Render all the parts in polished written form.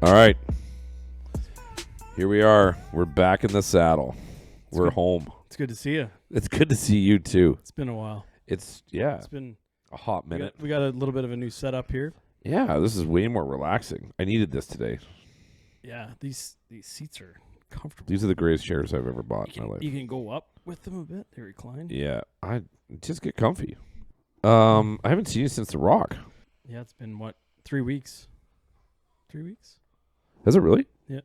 All right. Here we are. We're back in the saddle. We're home. It's good to see you. It's good to see you too. It's been a while. It's been a hot minute. We got a little bit of a new setup here. Yeah, this is way more relaxing. I needed this today. Yeah, these seats are comfortable. These are the greatest chairs I've ever bought in my life. You can go up with them a bit. They recline. Yeah, I just get comfy. I haven't seen you since The Rock. Yeah, it's been 3 weeks? 3 weeks? Has it really? Yeah.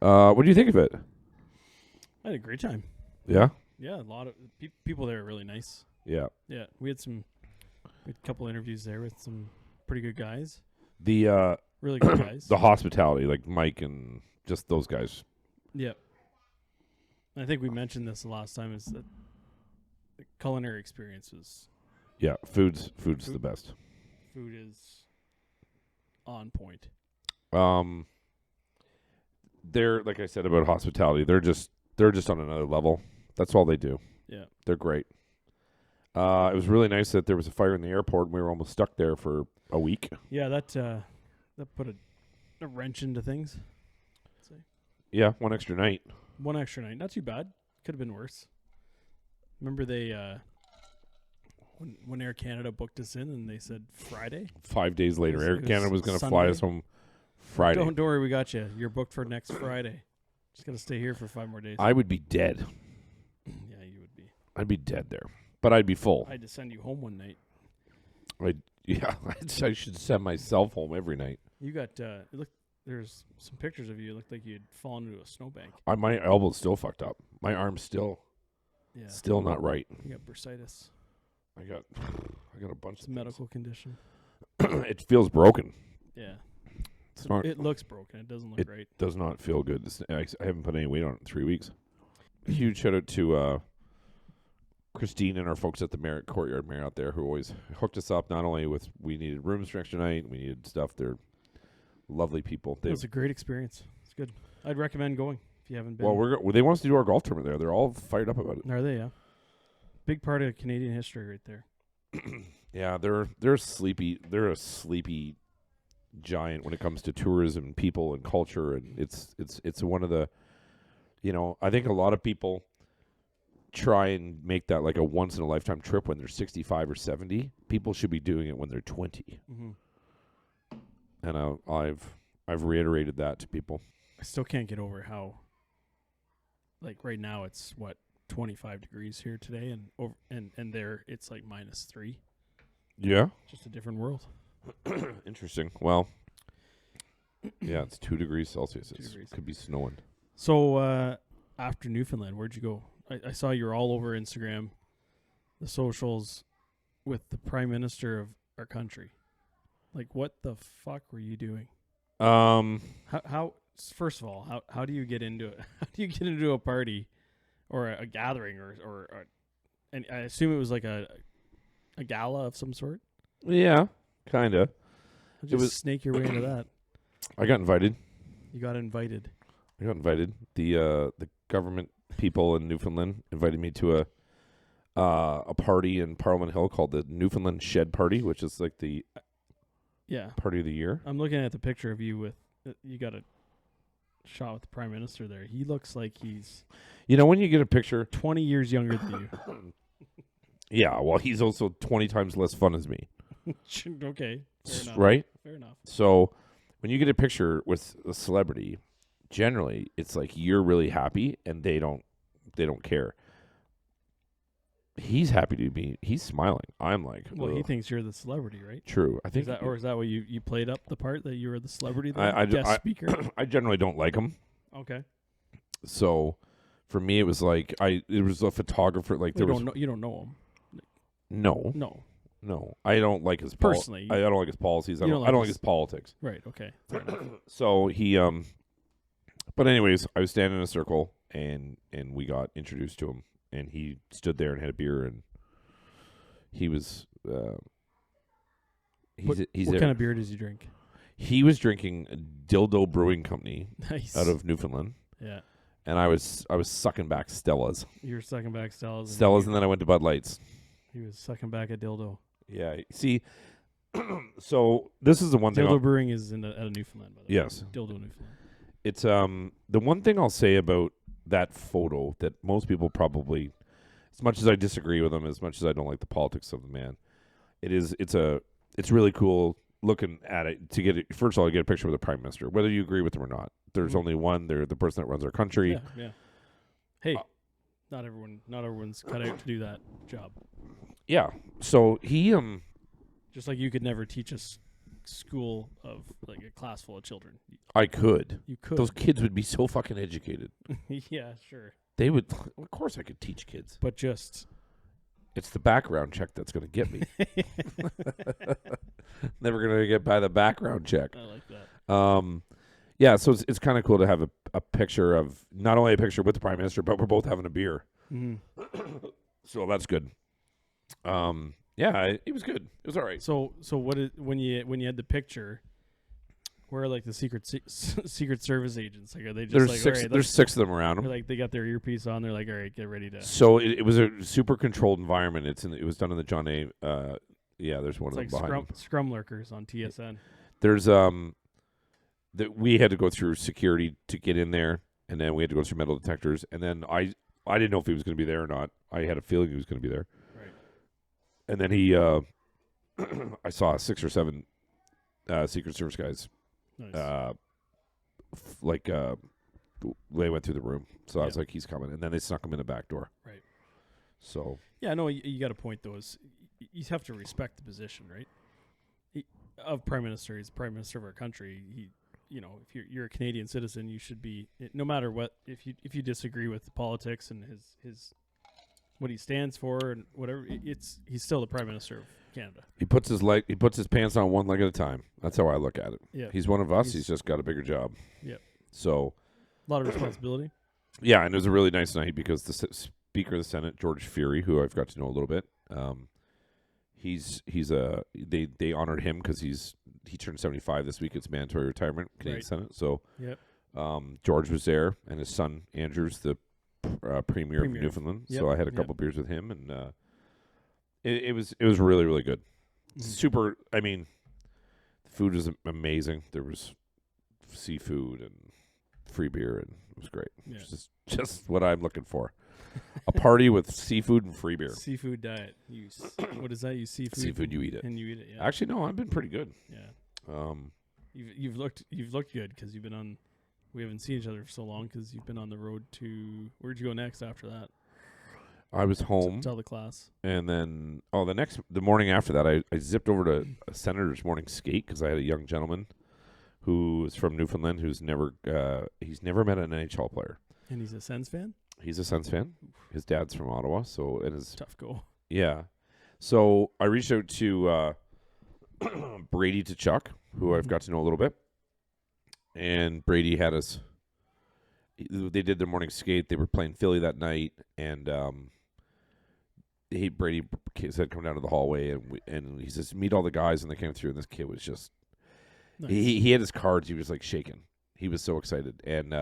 What do you think of it? I had a great time. Yeah? Yeah, a lot of people there are really nice. Yeah. Yeah, we had a couple interviews there with some pretty good guys. The Really good guys. the hospitality, like Mike and just those guys. Yeah. I think we mentioned this the last time, is that the culinary experience was... Yeah, food's the best. Food is on point. They're, like I said about hospitality, they're just on another level. That's all they do. Yeah. They're great. It was really nice that there was a fire in the airport and we were almost stuck there for a week. Yeah, that put a wrench into things. Yeah, one extra night. One extra night. Not too bad. Could have been worse. Remember they when Air Canada booked us in and they said Friday? 5 days later, Air Canada was going to fly us home Friday. Don't worry, we got you. You're booked for next Friday. Just got to stay here for 5 more days. I would be dead. Yeah, you would be. I'd be dead there. But I'd be full. I had to send you home one night. I should send myself home every night. You got there's some pictures of you. It looked like you'd fallen into a snowbank. My elbow's still fucked up. My arm's still not right. You got bursitis. I got a bunch it's of a medical condition. It feels broken. Yeah. It looks broken. It doesn't look right. It does not feel good. I haven't put any weight on it in 3 weeks. Huge shout out to Christine and our folks at the Courtyard Marriott there, who always hooked us up. Not only with we needed rooms for extra night, we needed stuff. They're lovely people. It was a great experience. It's good. I'd recommend going if you haven't been. Well, they want us to do our golf tournament there. They're all fired up about it. Are they? Yeah. Big part of Canadian history right there. Yeah, they're sleepy. They're a sleepy giant when it comes to tourism and people and culture, and it's one of the, I think a lot of people try and make that like a once in a lifetime trip when they're 65 or 70. People should be doing it when they're 20. Mm-hmm. And I've reiterated that to people. I still can't get over how, like right now it's 25 degrees here today, and there it's like -3. Yeah, just a different world. Interesting. Well, yeah, it's 2 degrees Celsius. It could be snowing. So after Newfoundland, where'd you go? I saw you were all over Instagram, the socials, with the Prime Minister of our country. Like, what the fuck were you doing? How first of all, how do you get into it? How do you get into a party or a gathering or and I assume it was like a gala of some sort? Yeah, kind of. Just snake your way into that. I got invited. You got invited. I got invited. The government people in Newfoundland invited me to a party in Parliament Hill called the Newfoundland Shed Party, which is like the party of the year. I'm looking at the picture of you with you got a shot with the Prime Minister there. He looks like he's when you get a picture 20 years younger than you. Yeah, well, he's also 20 times less fun as me. Okay. Fair enough. Right? Fair enough. So when you get a picture with a celebrity, generally it's like you're really happy and they don't care. He's happy to be. He's smiling. I'm like, well, he thinks you're the celebrity, right? True. I think. Is that what you played up the part that you were the celebrity? Guest speaker. I generally don't like him. Okay. So, for me, it was like it was a photographer. Like you don't know him. No. I don't like his personally. I don't like his policies. I don't like his politics. Right. Okay. Fair enough. So he But anyways, I was standing in a circle and we got introduced to him. And he stood there and had a beer, and he was. What kind of beer does he drink? He was drinking a Dildo Brewing Company nice. out of Newfoundland. Yeah. And I was sucking back Stella's. You were sucking back Stella's. Stella's, and then I went to Bud Lights. He was sucking back a dildo. Yeah. See, So this is the one thing. Dildo Brewing is out of Newfoundland, by the way. Yes. Dildo Newfoundland. It's the one thing I'll say about that photo that most people probably, as much as I disagree with him, as much as I don't like the politics of the man, it's really cool looking at it to get it. First of all, you get a picture with the prime minister, whether you agree with him or not. There's only one. They're the person that runs our country. Yeah. Hey, not everyone's cut out to do that job. Yeah. So he Just like you could never teach a school of like a class full of children. I could. You could. Those kids would be so fucking educated. Yeah, sure. They would. Of course, I could teach kids. But just It's the background check that's going to get me. Never going to get by the background check. I like that. Yeah, so it's kind of cool to have a picture of, not only a picture with the prime minister, but we're both having a beer. Mm-hmm. So that's good. Yeah, it was good. It was all right. So what is when you had the picture? Where are like the Secret Service agents? Like, are they just There's like six. all right, There's six of them around they're them. like they got their earpiece on. They're like, all right, get ready to. So it was a super controlled environment. It was done in the John A. Yeah, there's one It's of them like behind. scrum lurkers on TSN. There's that we had to go through security to get in there, and then we had to go through metal detectors, and then I didn't know if he was going to be there or not. I had a feeling he was going to be there. Right. And then he, I saw 6 or 7 Secret Service guys. Nice. They went through the room, so I was Yeah. like, he's coming, and then they snuck him in the back door. Right. So Yeah, no, you got a point though. You have to respect the position, right? Of prime minister, he's prime minister of our country. If you're a Canadian citizen, you should be, no matter what. If you disagree with the politics and his what he stands for and whatever, he's still the prime minister of Canada. he puts his pants on one leg at a time. That's how I look at it. Yeah, He's one of us. He's just got a bigger job. Yeah. So a lot of responsibility. yeah, and it was a really nice night because the Speaker of the Senate, George Fury, who I've got to know a little bit, they honored him because he turned 75 this week. It's mandatory retirement, Canadian Right. Senate. So Yep. George was there, and his son Andrew's the premier of Newfoundland. Yep. So I had a couple beers with him, and it was really, really good. Mm-hmm. Super. I mean, the food was amazing. There was seafood and free beer, and it was great. Yeah. It's just what I'm looking for. A party with seafood and free beer. Seafood diet. What is that? You seafood. Seafood, you eat it. And you eat it. Yeah. Actually, no, I've been pretty good. Yeah. You've looked good because you've been on. We haven't seen each other for so long because you've been on the road to. Where'd you go next after that? I was home, Tell the class. and then the morning after that, I zipped over to a Senator's morning skate because I had a young gentleman who is from Newfoundland who's never met an NHL player. And he's a Sens fan. He's a Sens fan. His dad's from Ottawa, Tough go. yeah. So I reached out to Brady to Chuck, who I've got to know a little bit, and Brady had us. They did their morning skate. They were playing Philly that night, and Brady said, "Come down to the hallway," and he says, "Meet all the guys," and they came through, and this kid was just Nice. he had his cards. He was like shaking. He was so excited, and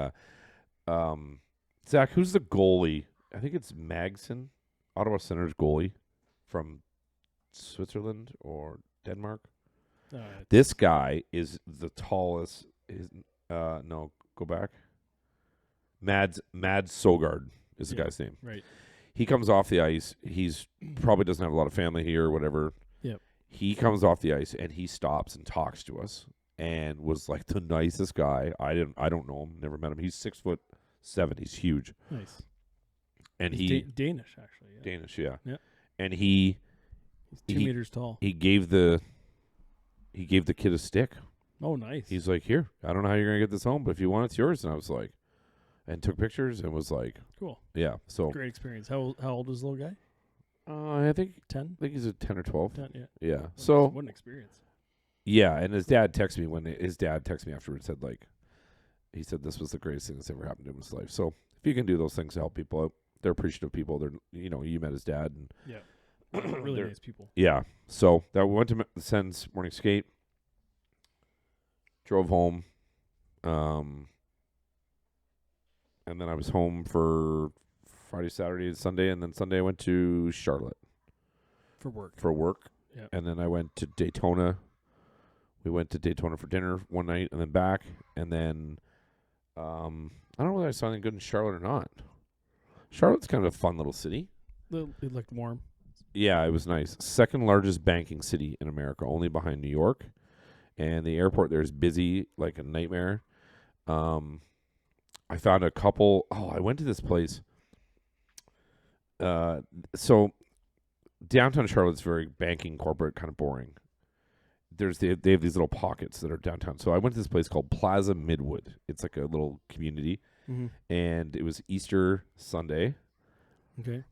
Zach, who's the goalie? I think it's Magson, Ottawa Senators goalie from Switzerland or Denmark. This guy is the tallest. No, go back. Mads Sogard is the guy's name. Right. He comes off the ice. He's probably doesn't have a lot of family here or whatever. Yep. He comes off the ice and he stops and talks to us and was like the nicest guy. I don't know him, never met him. He's 6'7". He's huge. Nice. And he's Danish actually. Yeah. Danish, yeah. Yeah. And he's 2 meters tall. He gave the kid a stick. Oh, nice. He's like, "Here, I don't know how you're gonna get this home, but if you want, it's yours." And I was like, and took pictures and was like, cool. Yeah. So great experience. How old is the little guy? I think 10. he's a 10 or 12. 10, yeah. Yeah. So what an experience. yeah, and his dad texted me afterwards. Said like, he said this was the greatest thing that's ever happened to him in his life. So if you can do those things to help people out, they're appreciative people. They're you met his dad and really nice people. Yeah. So that we went to the Sens morning skate, drove home, and then I was home for Friday, Saturday, and Sunday, and then Sunday I went to Charlotte For work. for work. Yeah. And then I went to Daytona We went to Daytona for dinner one night and then back. And then I don't know whether I saw anything good in Charlotte or not. Charlotte's kind of a fun little city. It looked warm. Yeah, it was nice. Second largest banking city in America, only behind New York. And the airport there is busy like a nightmare. I found a couple. Oh, I went to this place. So downtown Charlotte's very banking, corporate, kind of boring. They have these little pockets that are downtown. So I went to this place called Plaza Midwood. It's like a little community, and it was Easter Sunday. Okay.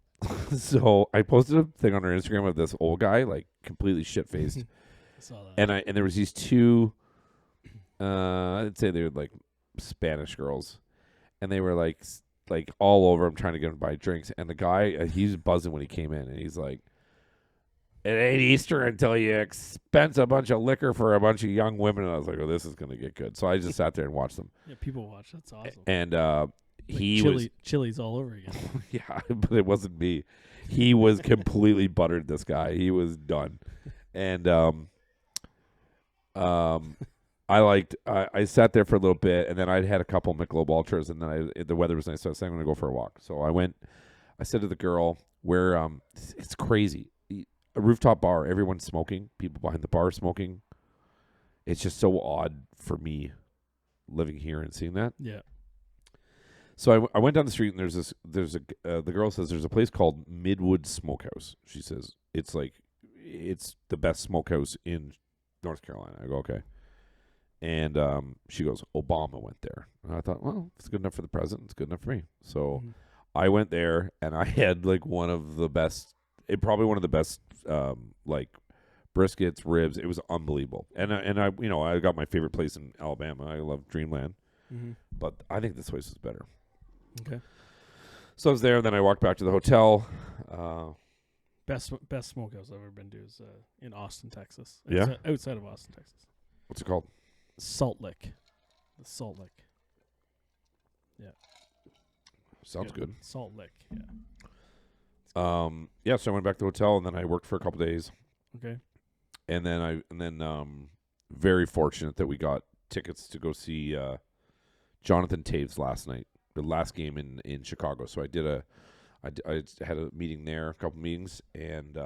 So I posted a thing on our Instagram of this old guy, like completely shit faced, I saw that. and there was these two. I'd say they were like Spanish girls, and they were like all over him trying to get him to buy drinks. And the guy, he's buzzing when he came in, and he's like, "It ain't Easter until you expense a bunch of liquor for a bunch of young women." And I was like, "Oh, this is gonna get good." So I just sat there and watched them. Yeah, people watch. That's awesome. And he like was chili's all over again. yeah, but it wasn't me. He was completely buttered. This guy, he was done, and I sat there for a little bit, and then I had a couple Michelob Ultras, and then the weather was nice, so I said I'm going to go for a walk. So I went. I said to the girl, "Where it's crazy, a rooftop bar, everyone's smoking, people behind the bar smoking. It's just so odd for me living here and seeing that." Yeah. So I went down the street, and the girl says there's a place called Midwood Smokehouse. She says it's the best smokehouse in North Carolina. I go, okay. And she goes, Obama went there. And I thought, well, if it's good enough for the president, it's good enough for me. So I went there, and I had like probably one of the best like briskets, ribs. It was unbelievable. And I got my favorite place in Alabama. I love Dreamland. But I think this place is better. Okay. So I was there, and then I walked back to the hotel. Best smokehouse I've ever been to is in Austin, Texas. Yeah? Outside of Austin, Texas. What's it called? Salt Lick. The Salt Lick. Yeah. Sounds good. Salt Lick, yeah. Yeah, so I went back to the hotel, and then I worked for a couple days. Okay. And then very fortunate that we got tickets to go see Jonathan Taves last night, the last game in Chicago. So I had a meeting there, a couple meetings, and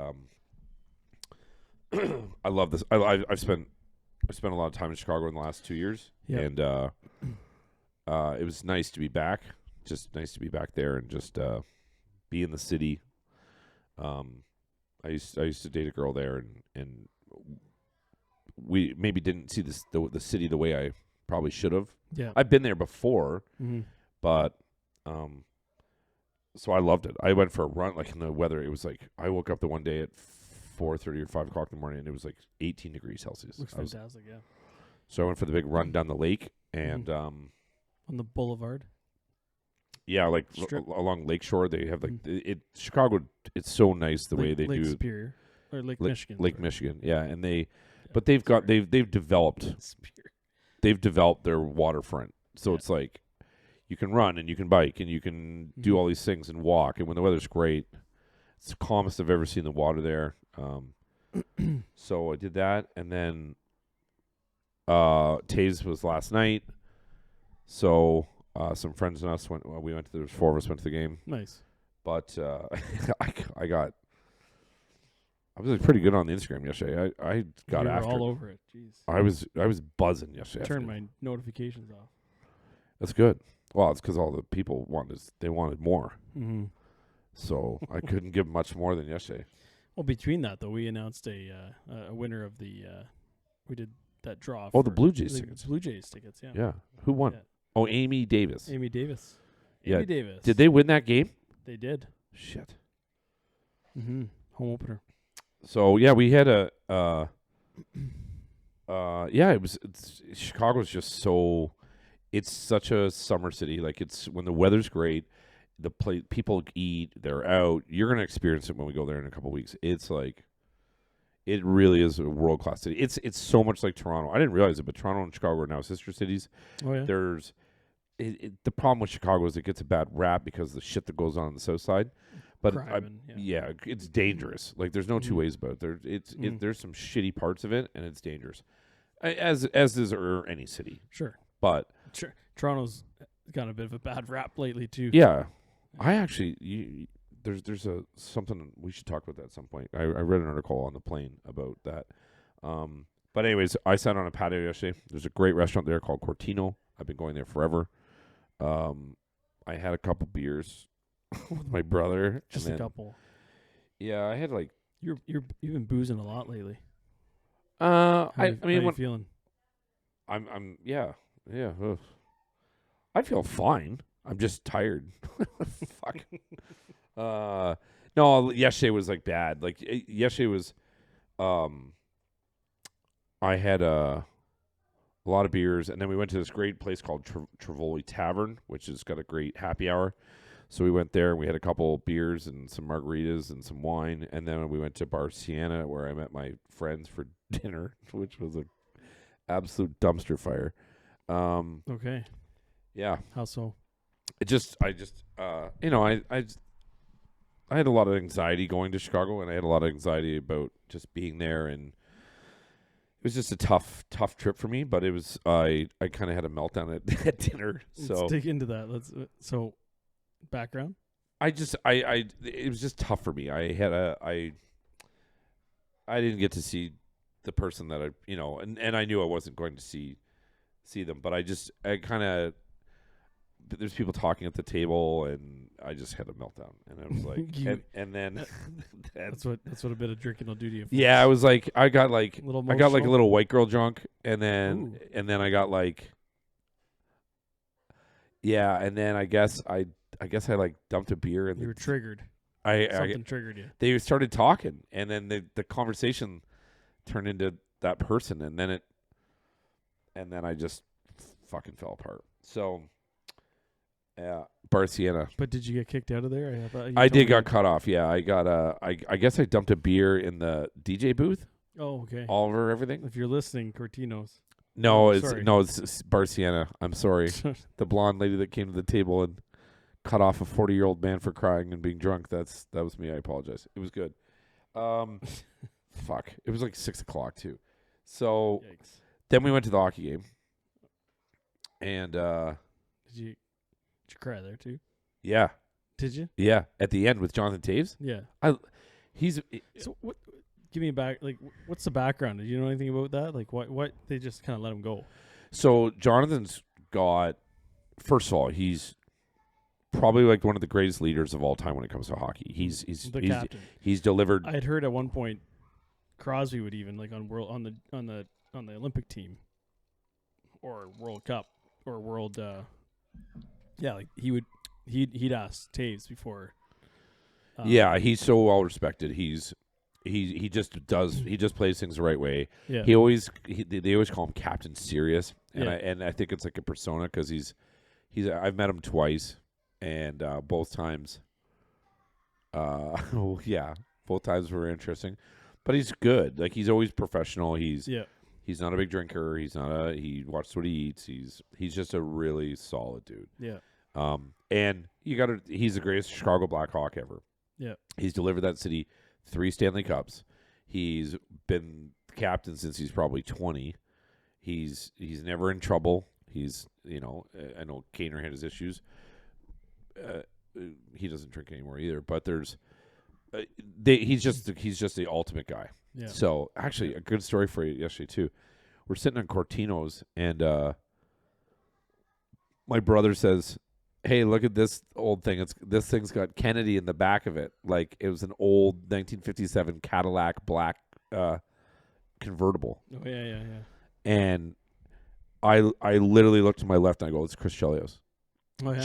I love this. I've spent a lot of time in Chicago in the last 2 years, and it was nice to be back. Just nice to be back there and just be in the city. I used to date a girl there, and we maybe didn't see the city the way I probably should have. Yeah, I've been there before, but so I loved it. I went for a run, like in the weather. It was like I woke up the one day at 4:30 or 5 o'clock in the morning, and it was like 18 degrees Celsius. Looks fantastic, yeah. So I went for the big run down the lake, and on the boulevard. Yeah, like along Lakeshore, they have like Chicago. It's so nice the way they Lake do Superior or Lake Michigan. Lake Michigan, yeah, and but they've developed their waterfront, so it's like you can run and you can bike and you can do all these things and walk, and when the weather's great, it's the calmest I've ever seen the water there. So I did that, and then Taves was last night, so. Some friends and us went. Well, there was 4 of us went to the game. Nice, but I was like pretty good on the Instagram yesterday. I got after all over it. Jeez, I was buzzing yesterday. Turned my notifications off. That's good. Well, it's because all the people wanted more. So I couldn't give much more than yesterday. Well, between that though, we announced a winner of the. We did that draw. Oh, the Blue Jays tickets. Blue Jays tickets. Yeah. Yeah. Who won? Yeah. Oh, Amy Davis. Amy Davis. Did they win that game? They did. Shit. Home opener. So yeah, we had Chicago's just so. It's such a summer city. Like it's when the weather's great, people eat, they're out. You're gonna experience it when we go there in a couple of weeks. It's like. It really is a world-class city. It's so much like Toronto. I didn't realize it, but Toronto and Chicago are now sister cities. Oh, yeah? There's the problem with Chicago is it gets a bad rap because of the shit that goes on the south side. But it's dangerous. Like there's no two ways about it. There's some shitty parts of it, and it's dangerous. as is any city. Sure. But Toronto's got a bit of a bad rap lately too. yeah, I actually there's something we should talk about that at some point. I read an article on the plane about that. But anyways, I sat on a patio yesterday. There's a great restaurant there called Cortino. I've been going there forever. I had a couple beers with my brother. Just a couple. Yeah, I had like you've been boozing a lot lately. How are you feeling? I'm yeah. Ugh. I feel fine. I'm just tired. Fuck. No, yesterday was like bad. Like yesterday was, I had a lot of beers, and then we went to this great place called Trivoli Tavern, which has got a great happy hour. So we went there and we had a couple beers and some margaritas and some wine, and then we went to Bar Sienna where I met my friends for dinner, which was a absolute dumpster fire. Okay. Yeah. How so? I had a lot of anxiety going to Chicago, and I had a lot of anxiety about just being there, and it was just a tough trip for me. But it was I kind of had a meltdown at dinner. So let's dig into that. So background. it was just tough for me. I didn't get to see the person that and I knew I wasn't going to see them, but I kind of. There's people talking at the table, and I just had a meltdown, and I was like, and then that's what a bit of drinking will do to you. Yeah, I was like, I got like a emotional? little white girl drunk, and then Ooh. I got like, yeah, and then I guess I like dumped a beer, and you were triggered. Something triggered you. They started talking, and then the conversation turned into that person, and then I just fucking fell apart. So. Yeah, Bar Sienna. But did you get kicked out of there? I did got cut off. Yeah, I got I guess I dumped a beer in the DJ booth. Oh, okay. All over everything. If you're listening, Cortino's. No, it's Bar Sienna. I'm sorry. The blonde lady that came to the table and cut off a 40-year-old man for crying and being drunk. That was me. I apologize. It was good. Fuck. It was like 6:00 too. So Yikes. Then we went to the hockey game. And Did you cry there too? Yeah. Did you? Yeah. At the end with Jonathan Taves? Yeah. So what? Give me what's the background? Did you know anything about that? Like what they just kind of let him go? So Jonathan's got, first of all, he's probably like one of the greatest leaders of all time when it comes to hockey. He's the captain. He's delivered. I had heard at one point Crosby would even on the Olympic team or World Cup or World he'd ask Taves before. Yeah, he's so well respected. He just plays things the right way. Yeah. They always call him Captain Serious, and I think it's like a persona because he's I've met him twice, and both times both times were interesting, but he's good. Like he's always professional. He's not a big drinker. He watches what he eats. He's just a really solid dude. Yeah. And he's the greatest Chicago Blackhawk ever. Yeah. He's delivered that city 3 Stanley Cups. He's been the captain since he's probably 20. He's never in trouble. He's, I know Kaner had his issues. He doesn't drink anymore either, but there's he's just the ultimate guy. Yeah. So actually, a good story for you yesterday too. We're sitting on Cortino's, and my brother says, "Hey, look at this old thing. This thing's got Kennedy in the back of it. Like it was an old 1957 Cadillac black convertible." Oh yeah. And I literally looked to my left and I go, "It's Chris Chelios." Oh yeah.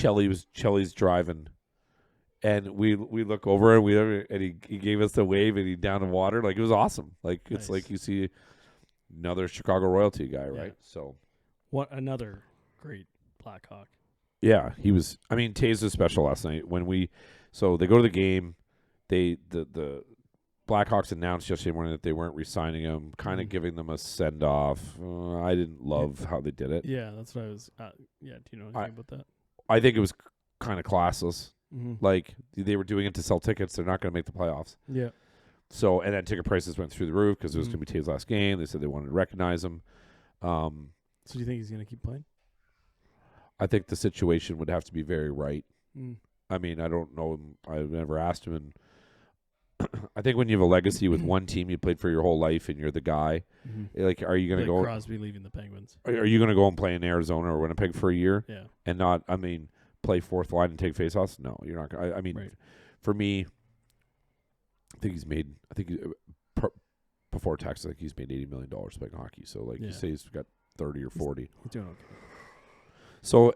Chelly's driving. And we look over and he gave us the wave and he down in water. Like it was awesome. Like it's Nice. like you see another Chicago royalty guy, right? So what another great Blackhawk. yeah, he was. I mean, Taves was special last night when they go to the game. The Blackhawks announced yesterday morning that they weren't re-signing him, kind of giving them a send off. I didn't love how they did it. Yeah, that's what I was. Do you know anything about that? I think it was kind of classless. Mm-hmm. Like they were doing it to sell tickets. They're not going to make the playoffs. Yeah. So and then ticket prices went through the roof because it was going to be Taves' last game. They said they wanted to recognize him. So do you think he's going to keep playing? I think the situation would have to be very right. Mm. I mean, I don't know. I've never asked him. And I think when you have a legacy with one team you played for your whole life and you're the guy, like, are you going to like go? Crosby leaving the Penguins. Are you going to go and play in Arizona or Winnipeg for a year? Yeah. And not, I mean, play fourth line and take faceoffs? No, you're not. I mean, Right. for me, I think he's made. I think before tax, I think he's made $80 million playing hockey. So, like, you say he's got 30 or 40. He's doing okay. So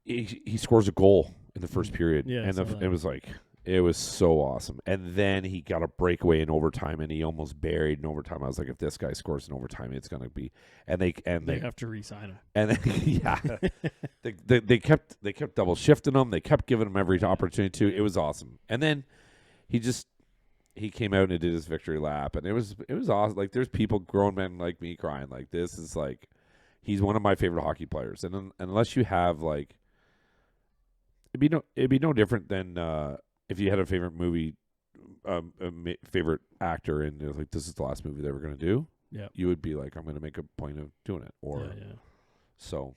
he scores a goal in the first period, Yeah, and it was like, it was so awesome. And then he got a breakaway in overtime, and he almost buried in overtime. I was like, if this guy scores in overtime, it's gonna be. And they have to re-sign him. And yeah, they kept double shifting him. They kept giving him every opportunity to. It was awesome. And then he came out and did his victory lap, and it was awesome. Like, there's people, grown men like me, crying. Like, this is like, he's one of my favorite hockey players. And unless you have, like, it'd be no different than if you had a favorite movie, favorite actor, and it was like, this is the last movie they're ever going to do. Yeah, you would be like, I'm going to make a point of doing it. Or so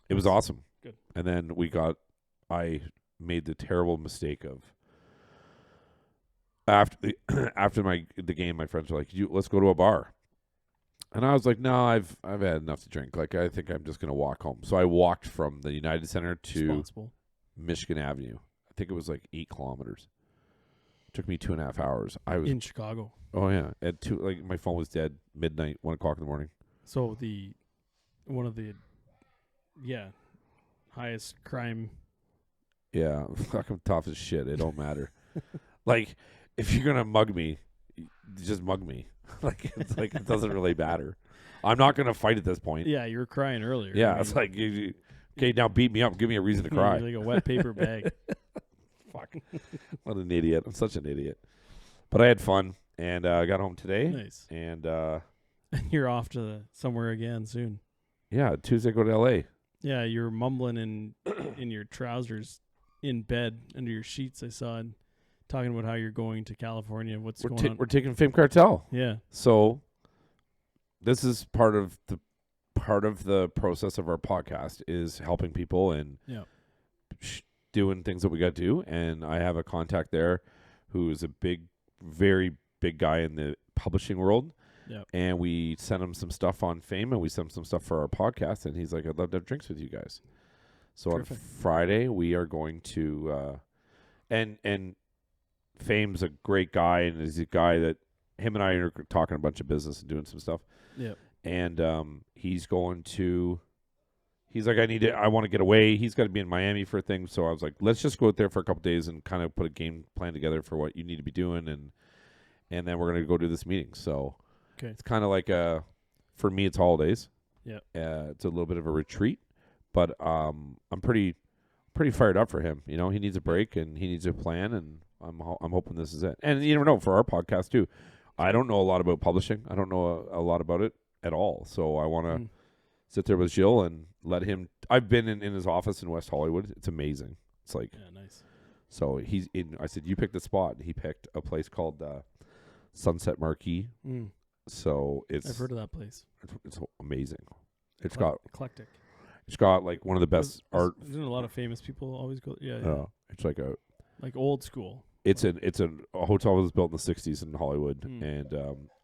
it was awesome. Good. And then I made the terrible mistake of after the game, my friends were like, let's go to a bar. And I was like, no, I've had enough to drink. Like, I think I'm just going to walk home. So I walked from the United Center to Michigan Avenue. I think it was like 8 kilometers. It took me 2.5 hours. I was in Chicago. Oh yeah, at 2. Like, my phone was dead midnight, 1 o'clock in the morning. So one of the highest crime. Yeah, fucking tough as shit. It don't matter. Like, if you're gonna mug me, just mug me. Like, it's like, it doesn't really matter. I'm not gonna fight at this point. Yeah, you were crying earlier. Yeah, I mean, it's like, okay, now beat me up. Give me a reason to cry. Like a wet paper bag. Fuck. What an idiot. I'm such an idiot. But I had fun, and I got home today. Nice. And you're off to somewhere again soon. Yeah, Tuesday go to L.A. Yeah, you're mumbling in your trousers in bed under your sheets. I saw and talking about how you're going to California. What's going on? We're taking Fame Cartel. Yeah. So this is part of the process of our podcast is helping people and doing things that we got to do. And I have a contact there who is a very big guy in the publishing world. Yeah. And we sent him some stuff on Fame, and we sent him some stuff for our podcast. And he's like, I'd love to have drinks with you guys. So Terrific. On Friday, we are going to and Fame's a great guy, and is a guy that him and I are talking a bunch of business and doing some stuff. Yeah. And he's like, I want to get away. He's got to be in Miami for a thing. So I was like, let's just go out there for a couple days and kind of put a game plan together for what you need to be doing, and then we're going to go do this meeting. So it's kind of like for me, it's holidays. Yeah. It's a little bit of a retreat, but I'm pretty fired up for him. You know, he needs a break and he needs a plan, and I'm hoping this is it. And you never know, for our podcast too. I don't know a lot about publishing. I don't know a lot about it at all. So I want to sit there with Jill and let him. I've been in his office in West Hollywood. It's amazing. It's like, nice. So I said, you pick the spot. He picked a place called Sunset Marquee. So I've heard of that place. It's amazing. It's got eclectic. It's got like one of the best art. Isn't a lot of famous people always go? Yeah. It's like old school. It's a hotel that was built in the 60s in Hollywood, and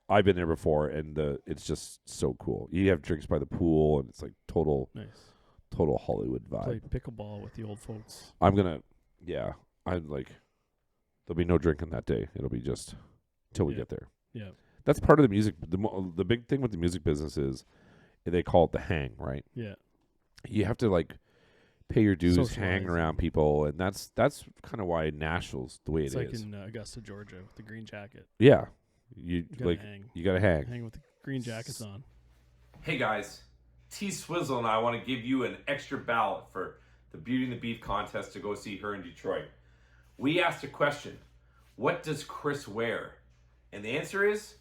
I've been there before, and it's just so cool. You have drinks by the pool, and it's like total Hollywood vibe. Play pickleball with the old folks. I'm like, there'll be no drinking that day. It'll be just till we get there. Yeah. That's part of the music. The big thing with the music business is they call it the hang, right? Yeah. You have to like pay your dues, Socialize. hang around people, and that's kind of why Nashville's the way it's it like is. in Augusta, Georgia, with the green jacket. Yeah, you gotta hang. You got to hang. Hang with the green jackets on. Hey guys, T Swizzle and I want to give you an extra ballot for the Beauty and the Beef contest to go see her in Detroit. We asked a question: what does Chris wear? And the answer is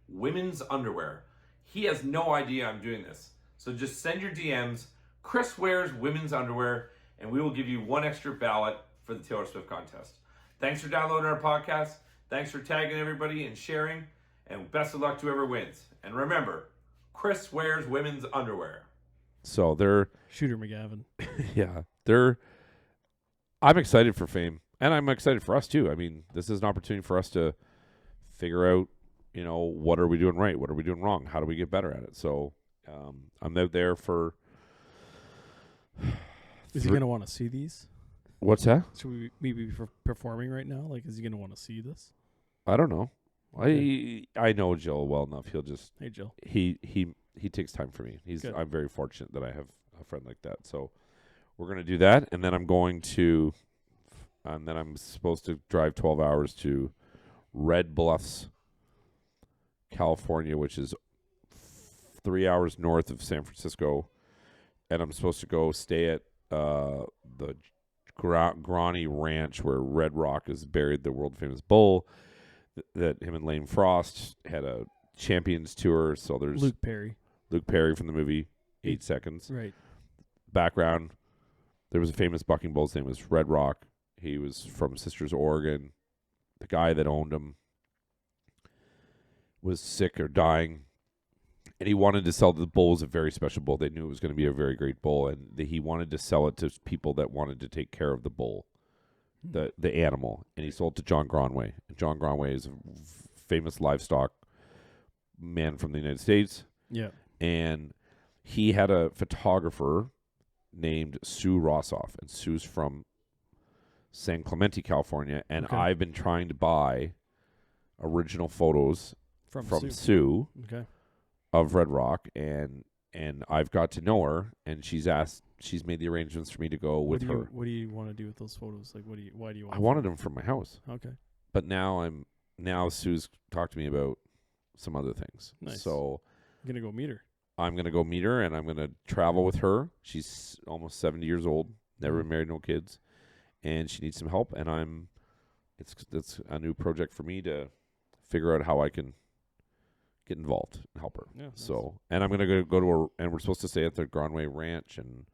women's underwear. He has no idea I'm doing this, so just send your DMs. Chris wears women's underwear, and we will give you one extra ballot for the Taylor Swift contest. Thanks for downloading our podcast. Thanks for tagging everybody and sharing. And best of luck to whoever wins. And remember, Chris wears women's underwear. So they're Shooter McGavin. I'm excited for Fame, and I'm excited for us too. I mean, this is an opportunity for us to figure out, what are we doing right? What are we doing wrong? How do we get better at it? So I'm out there for. Is he going to want to see these? What's that? Should we be performing right now? Like, is he going to want to see this? I don't know. Okay. I know Jill well enough. He'll just Hey, Jill. he takes time for me. Good. I'm very fortunate that I have a friend like that. So we're gonna do that, and then I'm supposed to drive 12 hours to Red Bluffs, California, which is 3 hours north of San Francisco, and I'm supposed to go stay at the Granny Ranch where Red Rock is buried, the world famous bull that him and Lane Frost had a Champions tour. So there's Luke Perry from the movie 8 Seconds. Right. Background, there was a famous bucking bull. His name was Red Rock. He was from Sisters, Oregon. The guy that owned him was sick or dying, and he wanted to sell the bull. Was a very special bull. They knew it was going to be a very great bull, and he wanted to sell it to people that wanted to take care of the bull, the animal. And he sold to John Gronway. And John Gronway is a famous livestock man from the United States. Yeah. And he had a photographer named Sue Rossoff, and Sue's from San Clemente, California, and Okay. I've been trying to buy original photos from Sue Okay. of Red Rock, and I've got to know her, and she's made the arrangements for me to go with her. What do you want to do with those photos? Like, why do you want? I wanted them from my house, Okay. but now Sue's talked to me about some other things. Nice. So I'm gonna go meet her. I'm going to go meet her, and I'm going to travel with her. She's almost 70 years old, never been married, no kids, and she needs some help. And it's a new project for me to figure out how I can get involved and help her. Yeah. So, and I'm going to go to and we're supposed to stay at the Gronway Ranch and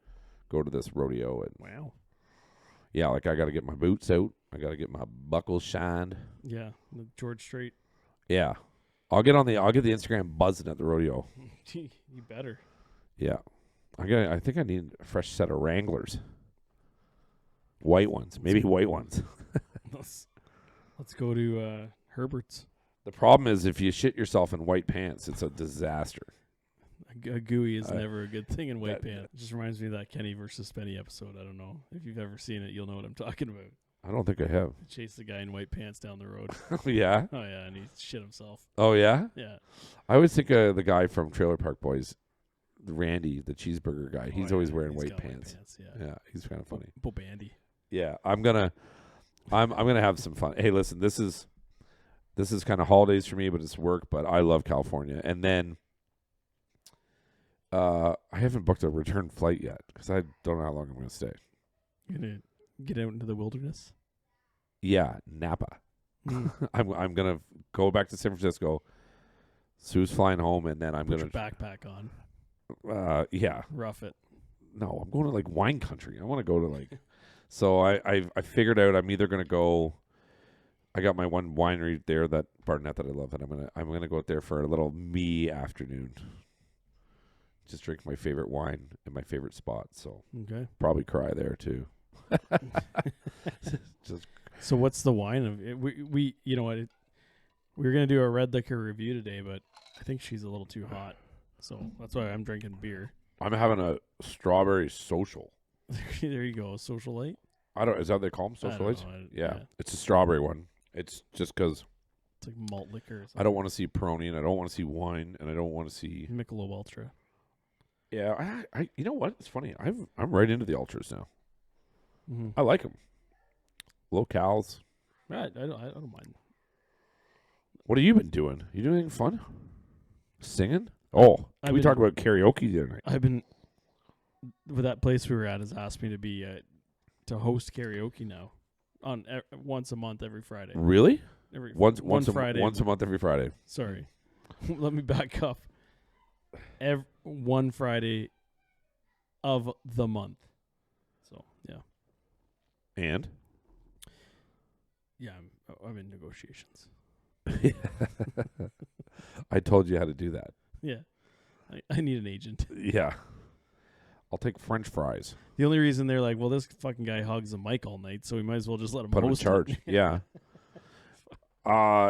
go to this rodeo. And Wow. yeah, like I got to get my boots out. I got to get my buckles shined. Yeah. The George Strait. Yeah. I'll get the Instagram buzzing at the rodeo. You better. Yeah. I think I need a fresh set of Wranglers. White ones. Maybe white ones. Let's go to Herbert's. The problem is if you shit yourself in white pants, it's a disaster. A gooey is never a good thing in white that- pants. It just reminds me of that Kenny versus Penny episode. I don't know if you've ever seen it. You'll know what I'm talking about. I don't think I have. Chase the guy in white pants down the road. Yeah? Oh yeah, and he shit himself. Oh, yeah? Yeah. I always think of the guy from Trailer Park Boys, Randy, the cheeseburger guy. He's always wearing white got pants. Yeah. Yeah, he's kind of funny. Bo Bandy. Yeah, I'm gonna have some fun. Hey, listen, this is kind of holidays for me, but it's work. But I love California, and then I haven't booked a return flight yet because I don't know how long I'm gonna stay. You're gonna get out into the wilderness. Yeah, Napa. Mm. I'm gonna go back to San Francisco. Sue's flying home, and then I'm Put gonna your backpack on. Yeah. Rough it. No, I'm going to like wine country. I want to go to like. So I figured out I'm either gonna go. I got my one winery there, that Barnett that I love, and I'm gonna go out there for a little me afternoon. Just drink my favorite wine in my favorite spot. So Okay. probably cry there too. Just So what's the wine of it? We you know what? We were gonna do a red liquor review today, but I think she's a little too hot. So that's why I'm drinking beer. I'm having a strawberry social. There you go, social light. Is that what they call them? I Social don't lights? know. Yeah. It's a strawberry one. It's just because It's like malt liquor. Or something. I don't want to see Peroni, and I don't want to see wine, and I don't want to see. Michelob Ultra. Yeah, I you know what? It's funny. I'm right into the ultras now. Mm-hmm. I like them. Low cals. Right. I don't mind. What have you been doing? You doing anything fun? Singing? Oh, can I've we been- talk about karaoke the other night? I've been with that place we were at has asked me to be to host karaoke now on once a month every Friday. Really? Every Once Friday. once a month every Friday. Sorry, let me back up. One Friday of the month. So yeah, And yeah, I'm in negotiations. I told you how to do that. Yeah, I need an agent. Yeah. I'll take French fries. The only reason they're like, well, this fucking guy hogs the mic all night, so we might as well just let him Put him in host charge. it. Yeah.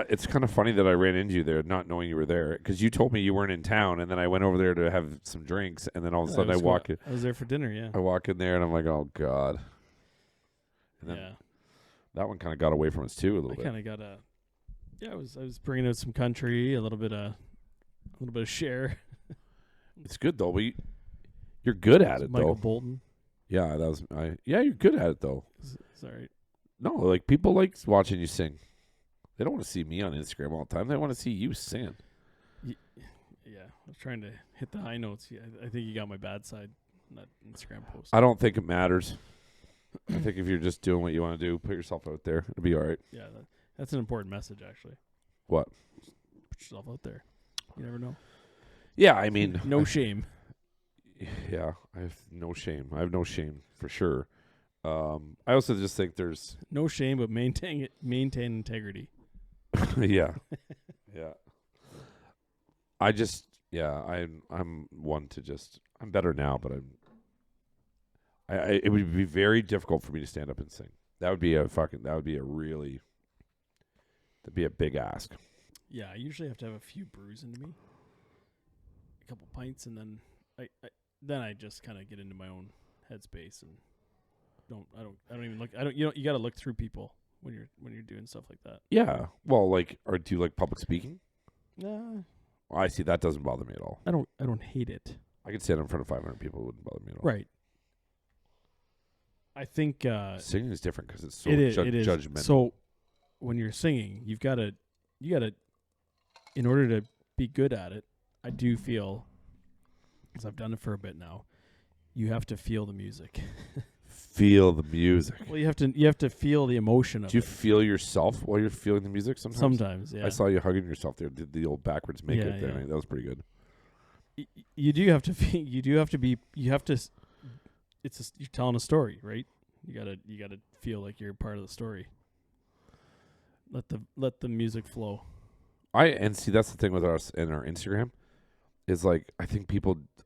It's kind of funny that I ran into you there, not knowing you were there, because you told me you weren't in town, and then I went over there to have some drinks, and then all of a sudden I walk in. I was there for dinner, yeah. I walk in there, and I'm like, oh god. And then Yeah. that one kind of got away from us too a little I bit. kind of got a. Yeah, I was bringing out some country, a little bit of Cher. It's good though. You're good at it Michael though. Bolton. Yeah, yeah, you're good at it though. Is that right? No, like people like watching you sing. They don't want to see me on Instagram all the time. They want to see you singing. Yeah, I was trying to hit the high notes. Yeah, I think you got my bad side in that Instagram post. I don't think it matters. I think if you're just doing what you want to do, put yourself out there. It'll be all right. Yeah, that's an important message, actually. What? Put yourself out there. You never know. Yeah, I mean, No shame. Yeah, I have no shame. I have no shame for sure. I also just think there's No shame, but maintain integrity. yeah. Yeah. I'm one to just I'm better now, but it would be very difficult for me to stand up and sing. That'd be a big ask. Yeah, I usually have to have a few brews into me, a couple pints, and then I just kind of get into my own headspace and I don't even look. You got to look through people when you're doing stuff like that. Yeah. Well, do you like public speaking? Nah, I see. That doesn't bother me at all. I don't hate it. I could stand in front of 500 people. It wouldn't bother me at all. Right. I think Singing is different because it's so it is judgmental. So when you're singing, you gotta, in order to be good at it, I do feel, because I've done it for a bit now, you have to feel the music. Feel the music. Well, you have to feel the emotion of Do you it. feel yourself while you're feeling the music sometimes? Sometimes, yeah. I saw you hugging yourself there. Did the old backwards make it there. Yeah. That was pretty good. You do have to feel, you're telling a story, right? You gotta feel like you're part of the story. Let the music flow. That's the thing with us and our Instagram is like I think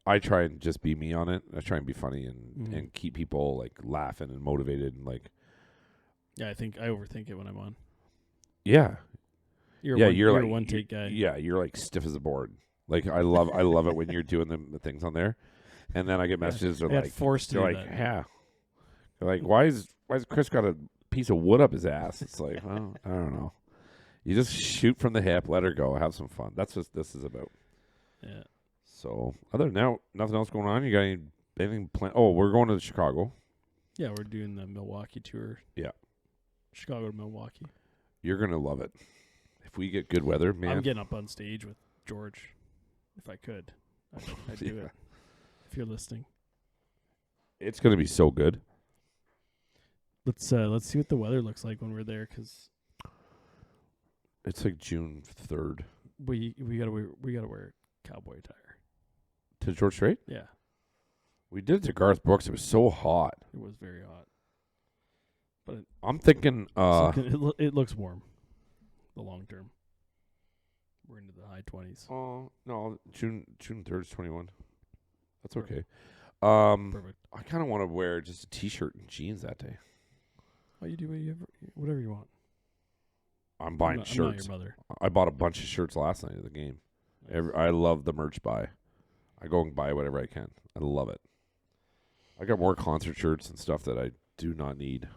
I try and just be me on it. I try and be funny and keep people like laughing and motivated and like. Yeah, I think I overthink it when I'm on. Yeah. You're like a one take guy. Yeah, you're like stiff as a board. Like I love it when you're doing the things on there, and then I get messages that are like forced to they're do like that. yeah, they're like why is Chris got a piece of wood up his ass? It's like well, I don't know. You just shoot from the hip, let her go, have some fun. That's what this is about. Yeah. So other than that, nothing else going on. You got anything planned? Oh, we're going to Chicago. Yeah, we're doing the Milwaukee tour. Yeah. Chicago to Milwaukee. You're gonna love it. If we get good weather, man. I'm getting up on stage with George. If I could, I'd do it. If you're listening, It's gonna be so good. let's see what the weather looks like when we're there, because It's like June 3rd. we gotta wear cowboy attire. To George Strait? Yeah, We did it to Garth Brooks. It was so hot. it was very hot, but I'm thinking it looks warm. The long term, we're into the high 20s. oh no, June 3rd is 21. That's okay. Perfect. I kind of want to wear just a t-shirt and jeans that day. Oh, you do whatever you want. I'm buying I'm not shirts. your mother. I bought a bunch of shirts last night at the game. Nice. I love the merch buy. I go and buy whatever I can. I love it. I got more concert shirts and stuff that I do not need.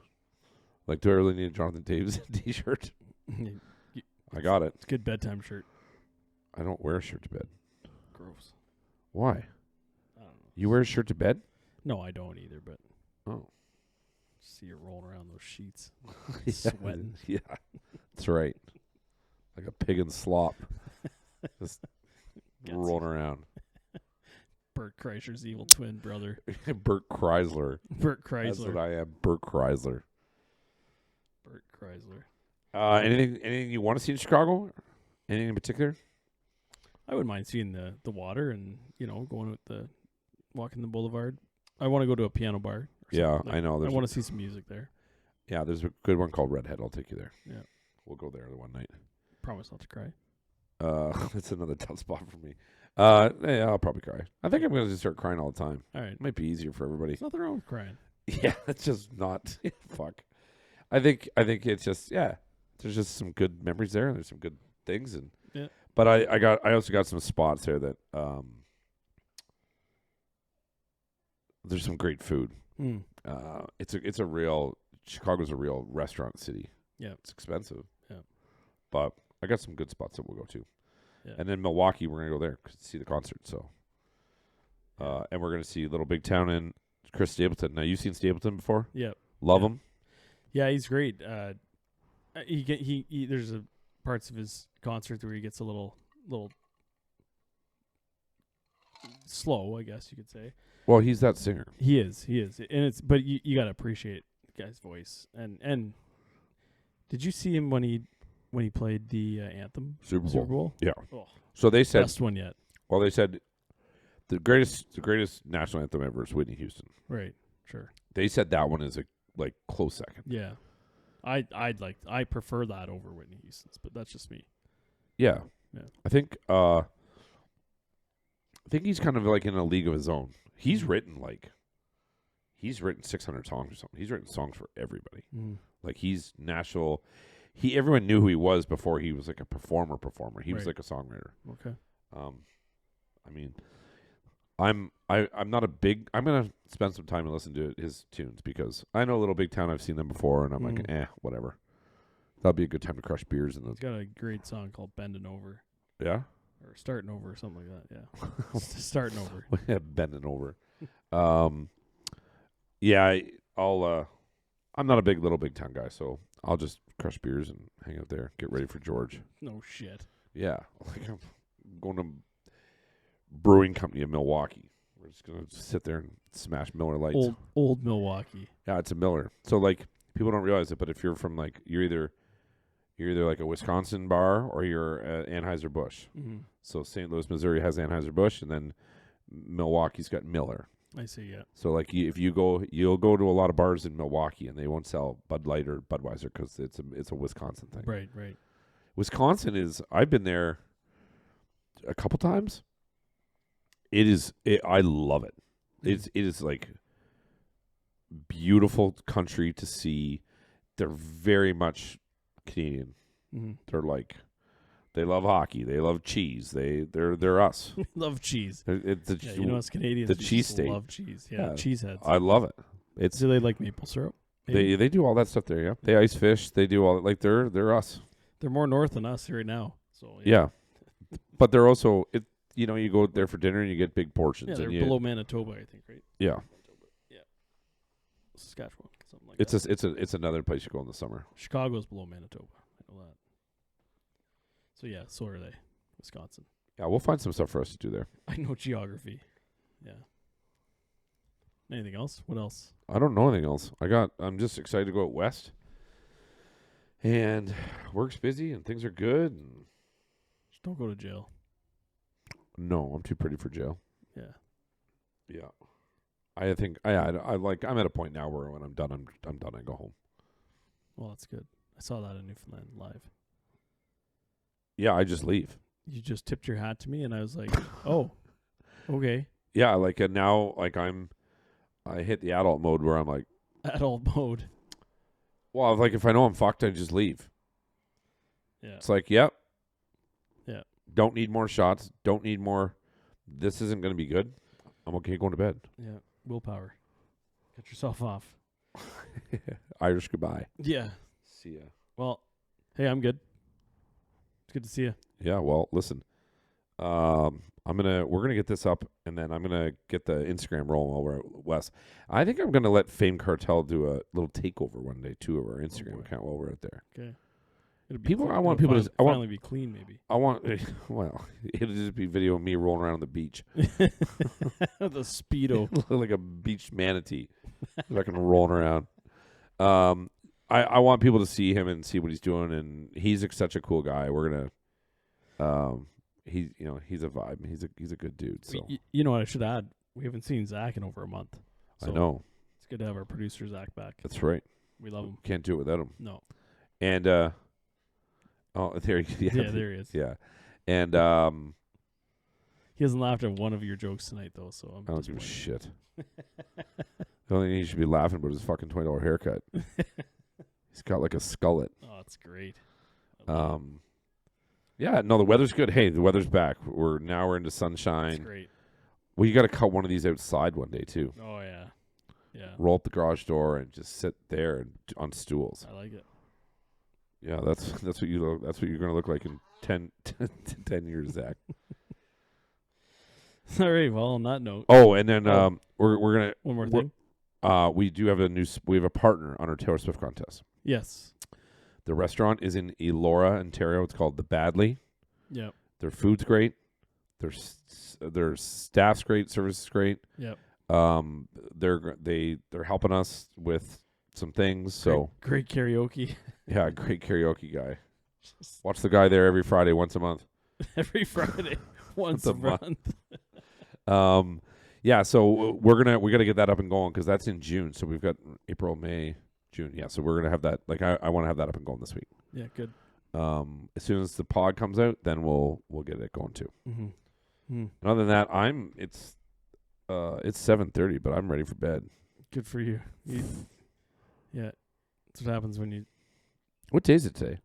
Like, do I really need a Jonathan Davis t-shirt? I got it. It's a good bedtime shirt. I don't wear a shirt to bed. Gross. Why? I don't know. You wear a shirt to bed? No, I don't either, but Oh. see you rolling around those sheets. Yeah. Sweating. Yeah. That's right. Like a pig in slop. Just Gutsy. rolling around. Bert Kreischer's evil twin brother. Bert Chrysler. Bert That's what Chrysler. I am. Bert Chrysler. Bert Chrysler. Anything you want to see in Chicago? Anything in particular? I wouldn't mind seeing the water and, walking the boulevard. I want to go to a piano bar. or Yeah, something. I know. I want to see some music there. Yeah, there's a good one called Redhead. I'll take you there. Yeah. We'll go there the one night. Promise not to cry. It's another tough spot for me. Yeah, I'll probably cry. I think I'm going to just start crying all the time. All right. It might be easier for everybody. There's nothing wrong with crying. Yeah, it's just not. Fuck. I think it's just there's just some good memories there, and there's some good things, and but I also got some spots there that there's some great food. Mm. It's a real Chicago's a real restaurant city. Yeah, it's expensive. Yeah, but I got some good spots that we'll go to. Yeah. And then Milwaukee, we're gonna go there to see the concert. So, and we're gonna see Little Big Town and Chris Stapleton. Now, you've seen Stapleton before? Yeah, love him. Yeah, he's great. He there's parts of his concert where he gets a little slow, I guess you could say. Well, he's that singer. He is, and but you gotta appreciate the guy's voice. And did you see him when he played the anthem Super Bowl? Yeah. Oh, so they said best one yet. Well, they said the greatest national anthem ever is Whitney Houston. Right. Sure. They said that one is a close second. Yeah. I prefer that over Whitney Houston's, but that's just me. Yeah. Yeah. I think he's kind of like in a league of his own. He's written 600 songs or something. He's written songs for everybody. Mm. Like he's national. Everyone knew who he was before he was like a performer. He was like a songwriter. Okay. I mean, I'm not a big. I'm gonna spend some time and listen to his tunes because I know Little Big Town. I've seen them before, and I'm like, whatever. That'll be a good time to crush beers in the. He's got a great song called "Bending Over." Yeah. Or starting over, or something like that. Yeah. Starting over. Yeah, bending over. Yeah, I'm not a big Little Big Town guy, so I'll just crush beers and hang out there. Get ready for George. No shit. Yeah, like I'm going to brewing company in Milwaukee. We're just gonna sit there and smash Miller Lights. Old Milwaukee. Yeah, it's a Miller. So like people don't realize it, but if you're from you're either like a Wisconsin bar or you're Anheuser-Busch. Mm-hmm. So St. Louis, Missouri has Anheuser-Busch, and then Milwaukee's got Miller. I see, yeah. So like you'll go to a lot of bars in Milwaukee, and they won't sell Bud Light or Budweiser because it's a Wisconsin thing. Right. Wisconsin is. I've been there a couple times. I love it. It is like beautiful country to see. They're very much Canadian. Mm-hmm. They're like, they love hockey. They love cheese. They're us. Love cheese. You know us Canadians. The cheese state. Love cheese. Yeah, cheese heads. I love it. Do they like maple syrup? Maybe? They do all that stuff there. Yeah, they ice fish. They do all they're us. They're more north than us right now. So yeah. But they're also you go there for dinner and you get big portions. Yeah, they're and below Manitoba, I think, right? Yeah. Yeah. Saskatchewan, something like that. It's another place you go in the summer. Chicago's below Manitoba. I know that. So yeah, so are they. Wisconsin. Yeah, we'll find some stuff for us to do there. I know geography. Yeah. Anything else? What else? I don't know anything else. I'm just excited to go out west. And work's busy and things are good. And just don't go to jail. No, I'm too pretty for jail. Yeah. Yeah. I think I'm at a point now where when I'm done, I'm done. I go home. Well, that's good. I saw that in Newfoundland live. Yeah, I just leave. You just tipped your hat to me, and I was like, "Oh, okay." Yeah, and now I hit the adult mode where I'm like adult mode. Well, if I know I'm fucked, I just leave. Yeah. It's like, yep. Yeah. Don't need more shots. Don't need more. This isn't going to be good. I'm okay going to bed. Yeah. Willpower. Get yourself off. Irish goodbye. Yeah. See ya. Well, hey, I'm good. It's good to see you. Yeah. Well, listen. We're gonna get this up, and then I'm gonna get the Instagram rolling while we're at West. I think I'm gonna let Fame Cartel do a little takeover one day too of our Instagram account while we're out there. Okay. I want people to finally be clean. Maybe it'll just be video of me rolling around on the beach. The Speedo, like a beach manatee, like rolling around. I want people to see him and see what he's doing, and he's such a cool guy. We're gonna, he's a vibe. He's a good dude. So you know what I should add? We haven't seen Zach in over a month. So I know. It's good to have our producer Zach back. That's right. We love him. Can't do it without him. No. And there he yeah, there he is. Yeah, and He hasn't laughed at one of your jokes tonight, though. So I'm I don't give a disappointed. shit. The only thing he should be laughing about is his fucking $20 haircut. He's got like a skullet. Oh, that's great. Yeah, no, the weather's good. Hey, the weather's back. We're into That's sunshine. great. Well, you got to cut one of these outside one day too. Oh yeah, yeah. Roll up the garage door and just sit there and on stools. I like it. Yeah, that's what you look. That's what you're gonna look like in 10 years, Zach. All right. Well, on that note. Oh, and then Oh. we're gonna One more thing. we do have we have a partner on our Taylor Swift contest. Yes. The restaurant is in Elora, Ontario. It's called The Badley. Yep. Their food's great. Their staff's great. Service is great. Yep. They're helping us with some things. So great karaoke. yeah, great karaoke guy. Watch the guy there every Friday, once a month. Every Friday, once a month. Yeah. So we got to get that up and going because that's in June. So we've got April, May, June. Yeah. So we're gonna have that. Like I want to have that up and going this week. Yeah. Good. As soon as the pod comes out, then we'll get it going too. Mm-hmm. Mm. And other than that, it's 7:30, but I'm ready for bed. Good for you. Yeah. That's what happens when you. What day is it today?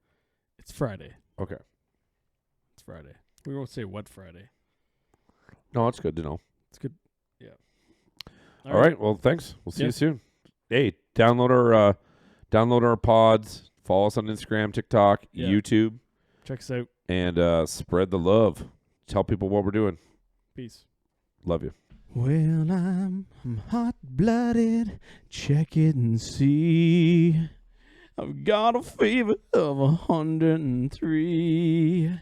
It's Friday. Okay. It's Friday. We won't say what Friday. No, it's good to know. It's good. Yeah. All right. Well, thanks. We'll see Yeah. you soon. Hey, download our pods. Follow us on Instagram, TikTok, Yeah. YouTube, Check us out. and spread the love. Tell people what we're doing. Peace. Love you. Well, I'm hot-blooded. Check it and see. I've got a fever of 103.